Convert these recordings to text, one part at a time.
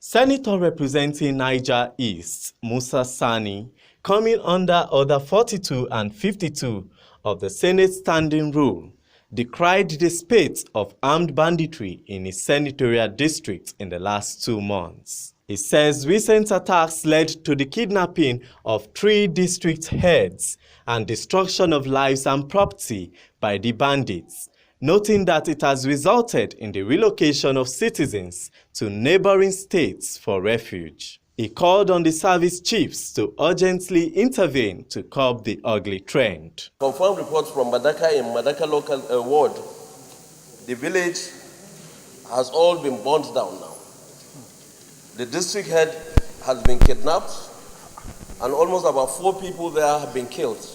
Senator representing Niger East, Musa Sani, coming under Order 42 and 52 of the Senate Standing Rule, decried the spate of armed banditry in his senatorial district in the last 2 months. He says recent attacks led to the kidnapping of 3 district heads and destruction of lives and property by the bandits, noting that it has resulted in the relocation of citizens to neighboring states for refuge. He called on the service chiefs to urgently intervene to curb the ugly trend. Confirmed reports from Madaka in Madaka local ward, the village has all been burnt down now. The district head has been kidnapped and almost about 4 people there have been killed.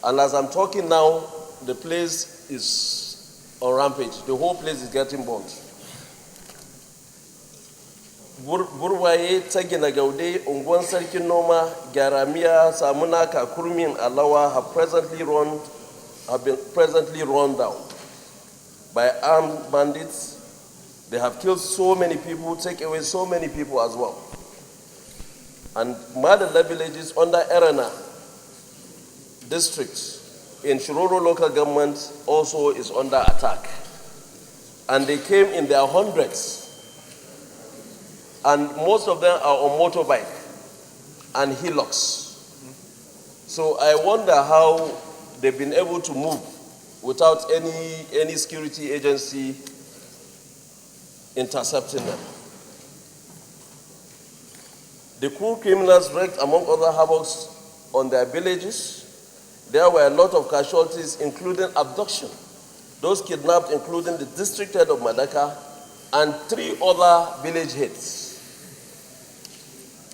And as I'm talking now, the place is on rampage. The whole place is getting burnt. Burwaye, Tagina Gaude, Ungwan Sarkin Noma, Garamia, Samunaka, Kurmin, Alawa have been presently run down by armed bandits. They have killed so many people, take away so many people as well. And Madala villages under Erana district in Shiroro local government also is under attack. And they came in their hundreds. And most of them are on motorbike and hillocks. So I wonder how they've been able to move without any security agency intercepting them. The cruel criminals wreaked, among other havocs, on their villages. There were a lot of casualties, including abduction. Those kidnapped, including the district head of Madaka and 3 other village heads.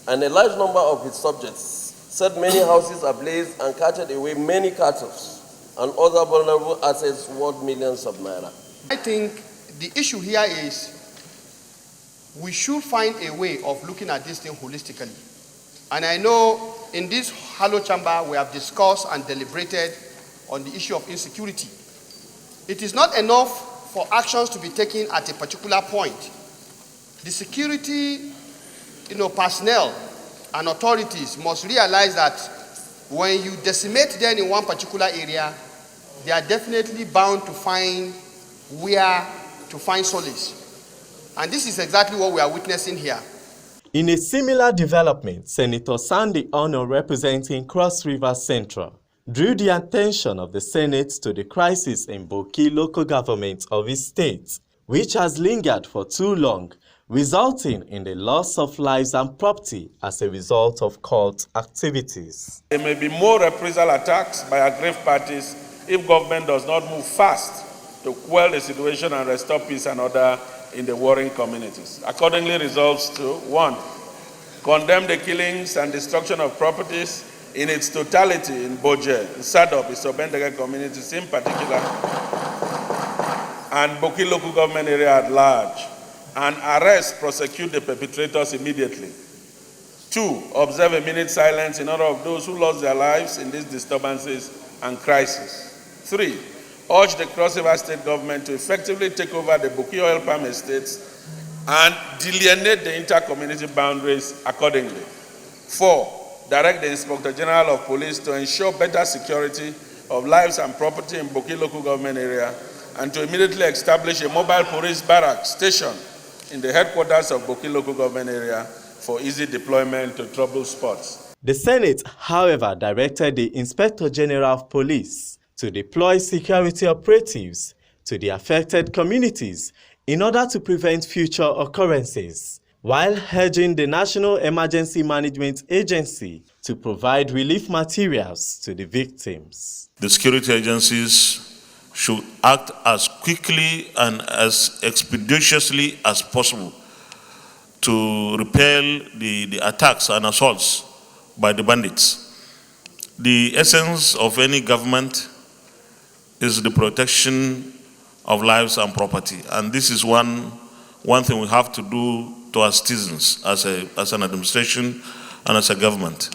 And a large number of his subjects set many houses ablaze and carted away many cattle and other vulnerable assets worth millions of naira. I think the issue here is we should find a way of looking at this thing holistically. And I know in this hollow chamber we have discussed and deliberated on the issue of insecurity. It is not enough for actions to be taken at a particular point. The security personnel and authorities must realize that when you decimate them in one particular area, they are definitely bound to find where to find solace. And this is exactly what we are witnessing here. In a similar development, Senator Sunday Onor, representing Cross River Central, drew the attention of the Senate to the crisis in Boki local government of his state, which has lingered for too long, resulting in the loss of lives and property as a result of cult activities. There may be more reprisal attacks by aggrieved parties if government does not move fast to quell the situation and restore peace and order in the warring communities. Accordingly, resolves to 1. Condemn the killings and destruction of properties in its totality in Boje, Sadop, Isobendega communities in particular, and Boki local government area at large, and arrest, prosecute the perpetrators immediately. 2. Observe a minute silence in honor of those who lost their lives in these disturbances and crises. 3. Urge the Cross River State government to effectively take over the Boki oil palm estates and delineate the inter-community boundaries accordingly. 4. Direct the Inspector General of Police to ensure better security of lives and property in Boki local government area and to immediately establish a mobile police barracks station in the headquarters of Boki local government area for easy deployment to trouble spots. The Senate, however, directed the Inspector General of Police to deploy security operatives to the affected communities in order to prevent future occurrences, while urging the National Emergency Management Agency to provide relief materials to the victims. The security agencies should act as quickly and as expeditiously as possible to repel the attacks and assaults by the bandits. The essence of any government is the protection of lives and property. And this is one thing we have to do to our citizens as an administration and as a government.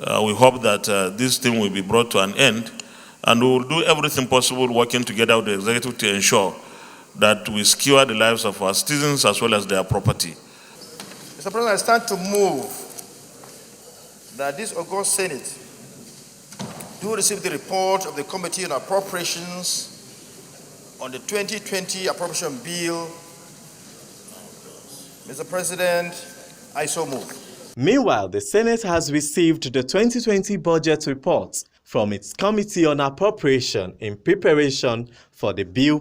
We hope that this thing will be brought to an end, and we will do everything possible working together with the executive to ensure that we secure the lives of our citizens as well as their property. Mr. President, I stand to move that this August Senate do receive the report of the Committee on Appropriations on the 2020 Appropriation Bill. Mr. President, I so move. Meanwhile, the Senate has received the 2020 budget report from its Committee on Appropriation in preparation for the bill